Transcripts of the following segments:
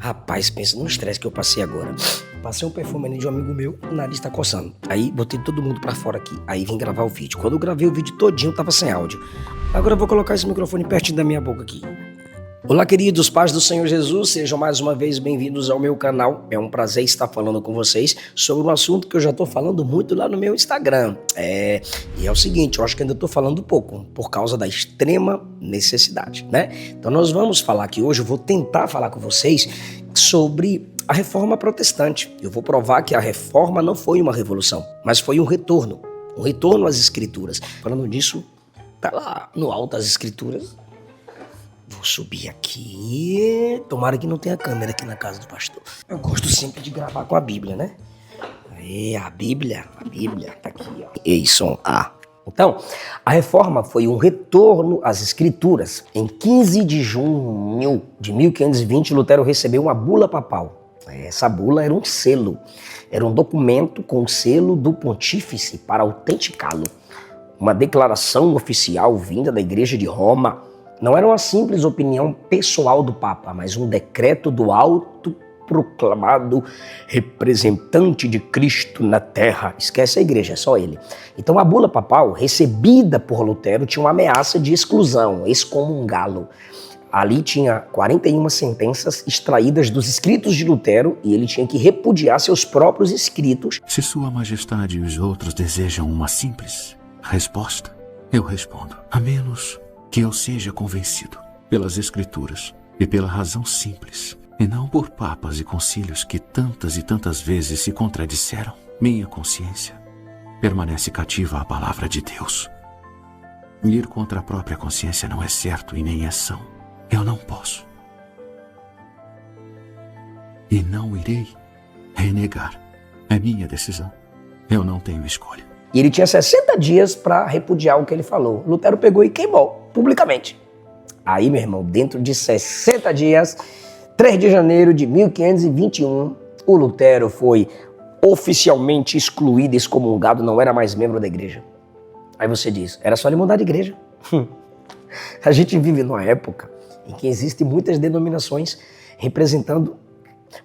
Rapaz, pensa no estresse que eu passei agora. Passei um perfume ali de um amigo meu, o nariz tá coçando. Aí botei todo mundo pra fora aqui. Aí vim gravar o vídeo. Quando eu gravei o vídeo todinho, tava sem áudio. Agora eu vou colocar esse microfone pertinho da minha boca aqui. Olá, queridos, paz do Senhor Jesus, sejam mais uma vez bem-vindos ao meu canal. É um prazer estar falando com vocês sobre um assunto que eu já estou falando muito lá no meu Instagram. E é o seguinte, eu acho que ainda estou falando pouco, por causa da extrema necessidade, né? Então nós vamos falar aqui hoje, eu vou tentar falar com vocês sobre a Reforma Protestante. Eu vou provar que a Reforma não foi uma revolução, mas foi um retorno às Escrituras. Falando nisso, tá lá no alto as Escrituras. Vou subir aqui. Tomara que não tenha câmera aqui na casa do pastor. Eu gosto sempre de gravar com a Bíblia, né? Aí, a Bíblia tá aqui, ó. Ei, som A. Então, a Reforma foi um retorno às Escrituras. Em 15 de junho de 1520, Lutero recebeu uma bula papal. Essa bula era um selo. Era um documento com o selo do pontífice para autenticá-lo. Uma declaração oficial vinda da Igreja de Roma. Não era uma simples opinião pessoal do Papa, mas um decreto do autoproclamado representante de Cristo na Terra. Esquece a igreja, é só ele. Então a bula papal, recebida por Lutero, tinha uma ameaça de exclusão, excomungá-lo. Ali tinha 41 sentenças extraídas dos escritos de Lutero e ele tinha que repudiar seus próprios escritos. Se Sua Majestade e os outros desejam uma simples resposta, eu respondo, a menos que eu seja convencido pelas Escrituras e pela razão simples, e não por papas e concílios que tantas e tantas vezes se contradisseram, minha consciência permanece cativa à palavra de Deus. Ir contra a própria consciência não é certo e nem é são. Eu não posso. E não irei renegar. É minha decisão. Eu não tenho escolha. E ele tinha 60 dias para repudiar o que ele falou. Lutero pegou e queimou publicamente. Aí, meu irmão, dentro de 60 dias, 3 de janeiro de 1521, o Lutero foi oficialmente excluído, excomungado, não era mais membro da igreja. Aí você diz, era só ele mudar de igreja. A gente vive numa época em que existem muitas denominações representando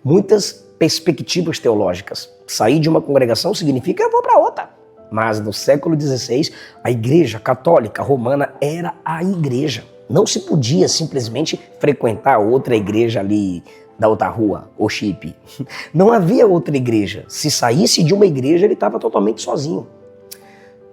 muitas perspectivas teológicas. Sair de uma congregação significa eu vou para outra. Mas no século XVI, a Igreja Católica Romana era a igreja. Não se podia simplesmente frequentar outra igreja ali da outra rua, ou chip. Não havia outra igreja. Se saísse de uma igreja, ele estava totalmente sozinho.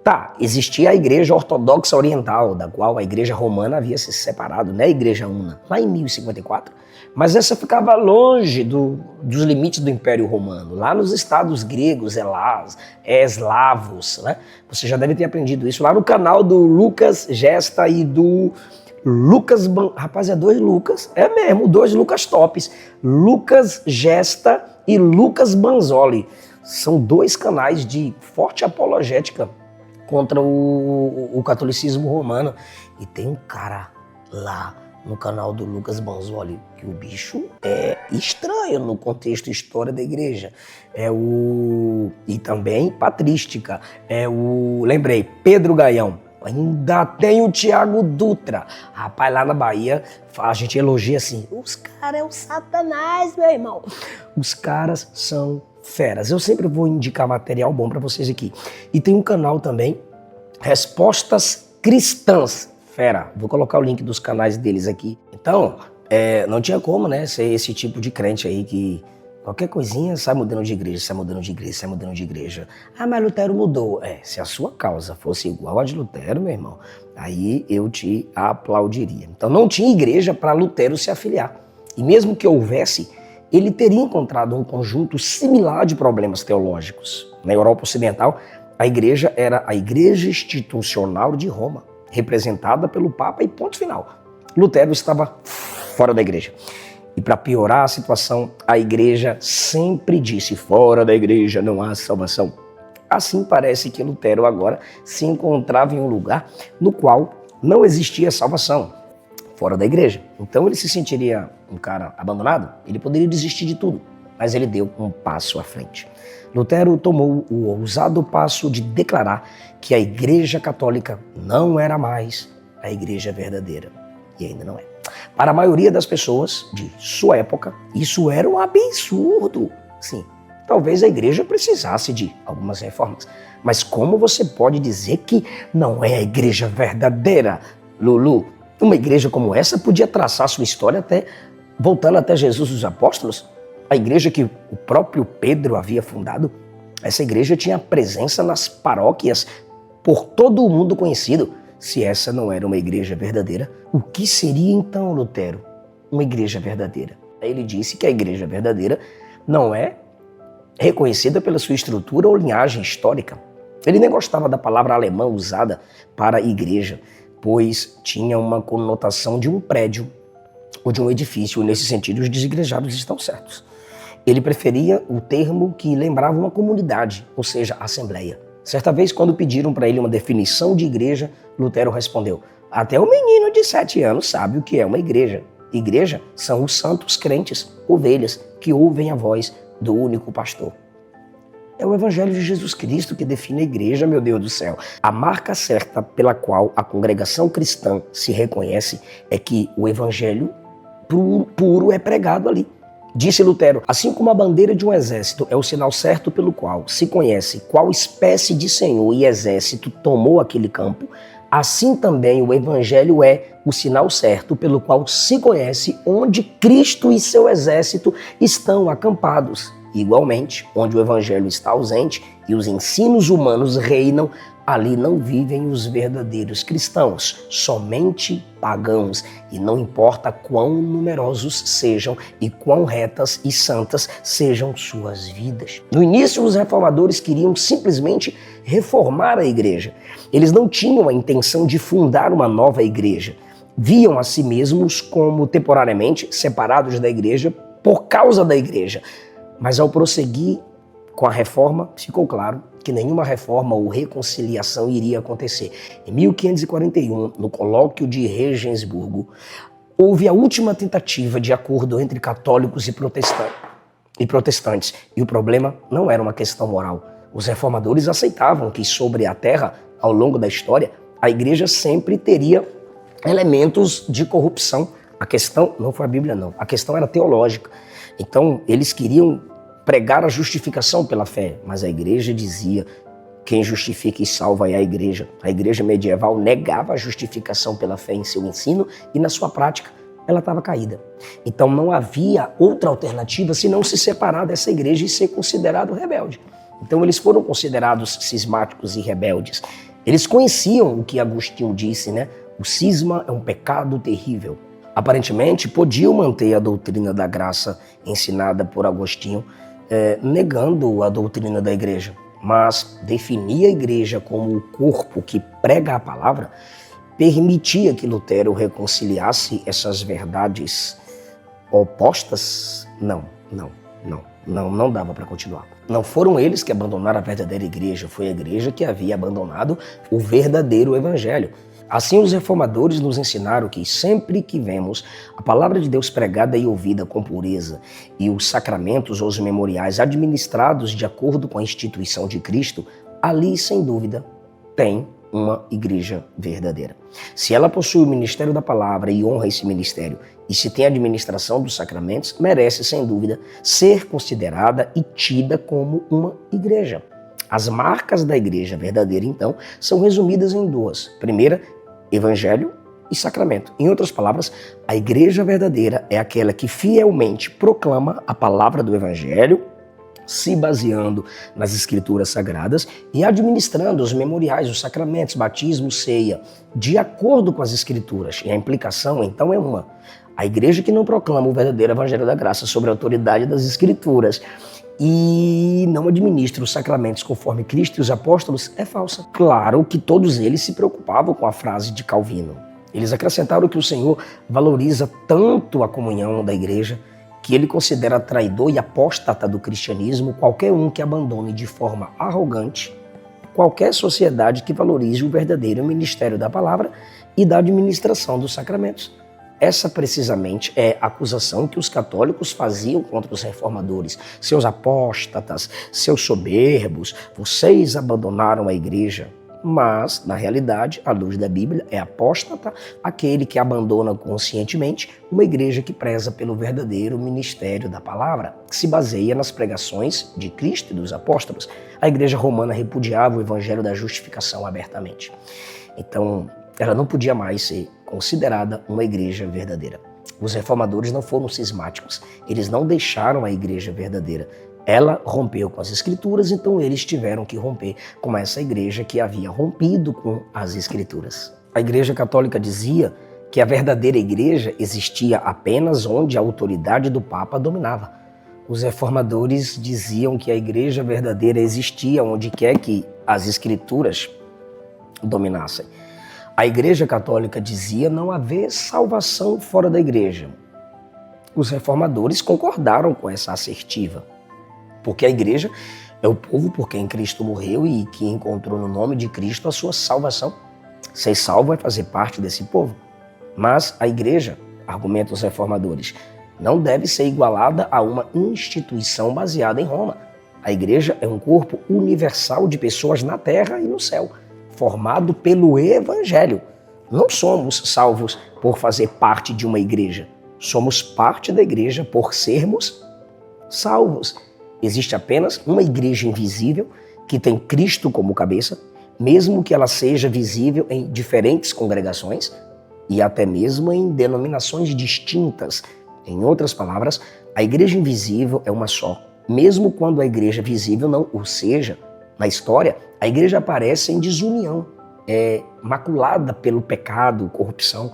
Tá, existia a Igreja Ortodoxa Oriental, da qual a Igreja Romana havia se separado, né? A Igreja Una, lá em 1054. Mas essa ficava longe dos limites do Império Romano, lá nos estados gregos, eslavos, né? Você já deve ter aprendido isso lá no canal do Lucas Gesta e do Lucas... Rapaz, é 2 Lucas, é mesmo, 2 Lucas tops. Lucas Gesta e Lucas Banzoli. São 2 canais de forte apologética contra o catolicismo romano. E tem um cara lá no canal do Lucas Banzoli, que o bicho é estranho no contexto história da igreja. E também patrística. Lembrei, Pedro Gaião. Ainda tem o Tiago Dutra. Rapaz, lá na Bahia, a gente elogia assim, os caras é o Satanás, meu irmão. Os caras são feras. Eu sempre vou indicar material bom para vocês aqui. E tem um canal também, Respostas Cristãs. Fera, vou colocar o link dos canais deles aqui. Então, não tinha como, né, ser esse tipo de crente aí que qualquer coisinha sai mudando de igreja, sai mudando de igreja, sai mudando de igreja. Ah, mas Lutero mudou. Se a sua causa fosse igual a de Lutero, meu irmão, aí eu te aplaudiria. Então não tinha igreja para Lutero se afiliar. E mesmo que houvesse, ele teria encontrado um conjunto similar de problemas teológicos. Na Europa Ocidental, a igreja era a Igreja Institucional de Roma, representada pelo Papa e ponto final. Lutero estava fora da igreja. E para piorar a situação, a igreja sempre disse, fora da igreja não há salvação. Assim parece que Lutero agora se encontrava em um lugar no qual não existia salvação, fora da igreja. Então ele se sentiria um cara abandonado, ele poderia desistir de tudo, mas ele deu um passo à frente. Lutero tomou o ousado passo de declarar que a Igreja Católica não era mais a igreja verdadeira. E ainda não é. Para a maioria das pessoas de sua época, isso era um absurdo. Sim, talvez a igreja precisasse de algumas reformas. Mas como você pode dizer que não é a igreja verdadeira, Lulu? Uma igreja como essa podia traçar sua história voltando até Jesus e os apóstolos. A igreja que o próprio Pedro havia fundado. Essa igreja tinha presença nas paróquias por todo o mundo conhecido. Se essa não era uma igreja verdadeira, o que seria então, Lutero, uma igreja verdadeira? Ele disse que a igreja verdadeira não é reconhecida pela sua estrutura ou linhagem histórica. Ele nem gostava da palavra alemã usada para igreja, pois tinha uma conotação de um prédio ou de um edifício. Nesse sentido, os desigrejados estão certos. Ele preferia o termo que lembrava uma comunidade, ou seja, assembleia. Certa vez, quando pediram para ele uma definição de igreja, Lutero respondeu: até o menino de 7 anos sabe o que é uma igreja. Igreja são os santos crentes, ovelhas, que ouvem a voz do único pastor. É o Evangelho de Jesus Cristo que define a igreja, meu Deus do céu. A marca certa pela qual a congregação cristã se reconhece é que o Evangelho puro é pregado ali. Disse Lutero: assim como a bandeira de um exército é o sinal certo pelo qual se conhece qual espécie de senhor e exército tomou aquele campo, assim também o Evangelho é o sinal certo pelo qual se conhece onde Cristo e seu exército estão acampados. Igualmente, onde o Evangelho está ausente e os ensinos humanos reinam, ali não vivem os verdadeiros cristãos, somente pagãos, e não importa quão numerosos sejam e quão retas e santas sejam suas vidas. No início, os reformadores queriam simplesmente reformar a igreja. Eles não tinham a intenção de fundar uma nova igreja. Viam a si mesmos como temporariamente separados da igreja por causa da igreja. Mas ao prosseguir com a reforma, ficou claro que nenhuma reforma ou reconciliação iria acontecer. Em 1541, no colóquio de Regensburgo, houve a última tentativa de acordo entre católicos e protestantes. E o problema não era uma questão moral. Os reformadores aceitavam que sobre a terra, ao longo da história, a igreja sempre teria elementos de corrupção. A questão não foi a Bíblia, não. A questão era teológica. Então, eles queriam pregar a justificação pela fé, mas a igreja dizia: quem justifica e salva é a igreja. A igreja medieval negava a justificação pela fé em seu ensino e na sua prática ela estava caída. Então não havia outra alternativa senão se separar dessa igreja e ser considerado rebelde. Então eles foram considerados cismáticos e rebeldes. Eles conheciam o que Agostinho disse, né? O cisma é um pecado terrível. Aparentemente podiam manter a doutrina da graça ensinada por Agostinho, negando a doutrina da igreja, mas definir a igreja como o corpo que prega a palavra permitia que Lutero reconciliasse essas verdades opostas? Não dava para continuar. Não foram eles que abandonaram a verdadeira igreja, foi a igreja que havia abandonado o verdadeiro evangelho. Assim, os reformadores nos ensinaram que sempre que vemos a palavra de Deus pregada e ouvida com pureza e os sacramentos ou os memoriais administrados de acordo com a instituição de Cristo, ali, sem dúvida, tem uma igreja verdadeira. Se ela possui o ministério da palavra e honra esse ministério, e se tem a administração dos sacramentos, merece, sem dúvida, ser considerada e tida como uma igreja. As marcas da igreja verdadeira, então, são resumidas em duas. Primeira, evangelho e sacramento. Em outras palavras, a igreja verdadeira é aquela que fielmente proclama a palavra do evangelho, se baseando nas escrituras sagradas e administrando os memoriais, os sacramentos, batismo, ceia, de acordo com as escrituras. E a implicação, então, é uma. A igreja que não proclama o verdadeiro evangelho da graça sobre a autoridade das escrituras e não administra os sacramentos conforme Cristo e os apóstolos é falsa. Claro que todos eles se preocupavam com a frase de Calvino. Eles acrescentaram que o Senhor valoriza tanto a comunhão da igreja que ele considera traidor e apóstata do cristianismo qualquer um que abandone de forma arrogante qualquer sociedade que valorize o verdadeiro ministério da palavra e da administração dos sacramentos. Essa, precisamente, é a acusação que os católicos faziam contra os reformadores. Seus apóstatas, seus soberbos, vocês abandonaram a igreja. mas, na realidade, à luz da Bíblia, é apóstata aquele que abandona conscientemente uma igreja que preza pelo verdadeiro ministério da palavra, que se baseia nas pregações de Cristo e dos apóstolos. A igreja romana repudiava o evangelho da justificação abertamente. Então, ela não podia mais ser considerada uma igreja verdadeira. Os reformadores não foram cismáticos, eles não deixaram a igreja verdadeira. Ela rompeu com as escrituras, então eles tiveram que romper com essa igreja que havia rompido com as escrituras. A igreja católica dizia que a verdadeira igreja existia apenas onde a autoridade do Papa dominava. Os reformadores diziam que a igreja verdadeira existia onde quer que as escrituras dominassem. A igreja católica dizia não haver salvação fora da igreja. Os reformadores concordaram com essa assertiva, porque a igreja é o povo por quem Cristo morreu e que encontrou no nome de Cristo a sua salvação. Ser salvo é fazer parte desse povo. Mas a igreja, argumentam os reformadores, não deve ser igualada a uma instituição baseada em Roma. A igreja é um corpo universal de pessoas na terra e no céu, formado pelo Evangelho. Não somos salvos por fazer parte de uma igreja. Somos parte da igreja por sermos salvos. Existe apenas uma igreja invisível que tem Cristo como cabeça, mesmo que ela seja visível em diferentes congregações e até mesmo em denominações distintas. Em outras palavras, a igreja invisível é uma só. Mesmo quando a igreja visível não o seja, na história, a igreja aparece em desunião, maculada pelo pecado, corrupção.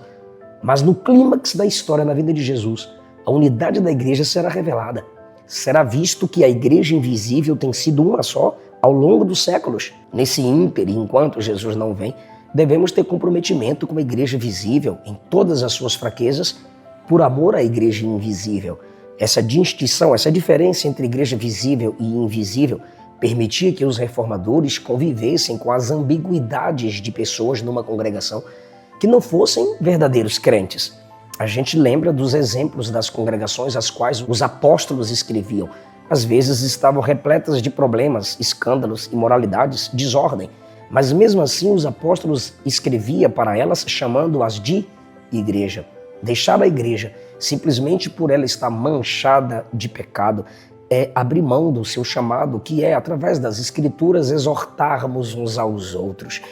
Mas no clímax da história, na vida de Jesus, a unidade da igreja será revelada. Será visto que a igreja invisível tem sido uma só ao longo dos séculos. Nesse ínterim, enquanto Jesus não vem, devemos ter comprometimento com a igreja visível em todas as suas fraquezas, por amor à igreja invisível. Essa distinção, essa diferença entre igreja visível e invisível permitia que os reformadores convivessem com as ambiguidades de pessoas numa congregação que não fossem verdadeiros crentes. A gente lembra dos exemplos das congregações às quais os apóstolos escreviam. Às vezes estavam repletas de problemas, escândalos, imoralidades, desordem. Mas mesmo assim os apóstolos escreviam para elas chamando-as de igreja. Deixar a igreja simplesmente por ela estar manchada de pecado é abrir mão do seu chamado, que é, através das escrituras, exortarmos uns aos outros.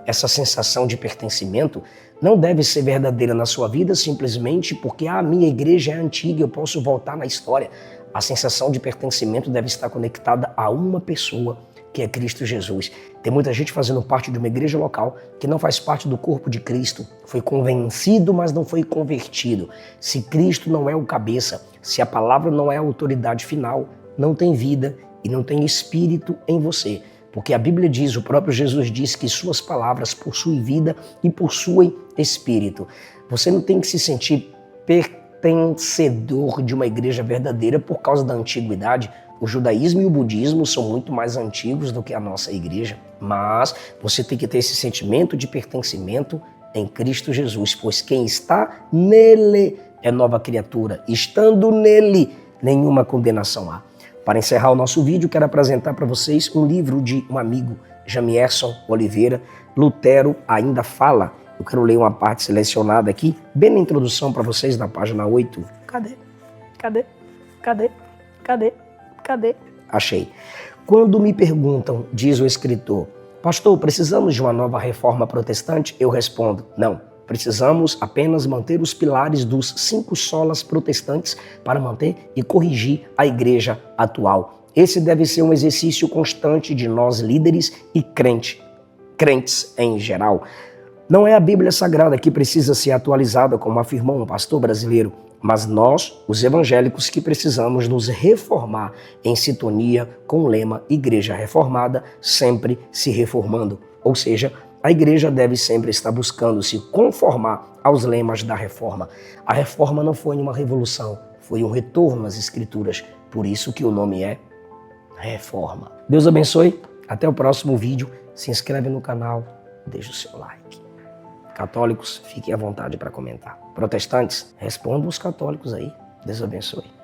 Essa sensação de pertencimento não deve ser verdadeira na sua vida simplesmente porque a minha igreja é antiga e eu posso voltar na história. A sensação de pertencimento deve estar conectada a uma pessoa, que é Cristo Jesus. Tem muita gente fazendo parte de uma igreja local que não faz parte do corpo de Cristo. Foi convencido, mas não foi convertido. Se Cristo não é o cabeça, se a palavra não é a autoridade final, não tem vida e não tem espírito em você. Porque a Bíblia diz, o próprio Jesus diz que suas palavras possuem vida e possuem espírito. Você não tem que se sentir pertencedor de uma igreja verdadeira por causa da antiguidade. O judaísmo e o budismo são muito mais antigos do que a nossa igreja. Mas você tem que ter esse sentimento de pertencimento em Cristo Jesus, pois quem está nele é nova criatura. Estando nele, nenhuma condenação há. Para encerrar o nosso vídeo, quero apresentar para vocês um livro de um amigo, Jamierson Oliveira, Lutero Ainda Fala. Eu quero ler uma parte selecionada aqui, bem na introdução para vocês, na página 8. Cadê? Achei. Quando me perguntam, diz o escritor, pastor, precisamos de uma nova reforma protestante? Eu respondo, não. Precisamos apenas manter os pilares dos 5 solas protestantes para manter e corrigir a igreja atual. Esse deve ser um exercício constante de nós líderes e crentes em geral. Não é a Bíblia Sagrada que precisa ser atualizada, como afirmou um pastor brasileiro, mas nós, os evangélicos, que precisamos nos reformar em sintonia com o lema Igreja Reformada, sempre se reformando. Ou seja, a igreja deve sempre estar buscando se conformar aos lemas da reforma. A reforma não foi uma revolução, foi um retorno às escrituras. Por isso que o nome é Reforma. Deus abençoe. Até o próximo vídeo. Se inscreve no canal, deixa o seu like. Católicos, fiquem à vontade para comentar. Protestantes, respondam os católicos aí. Deus abençoe.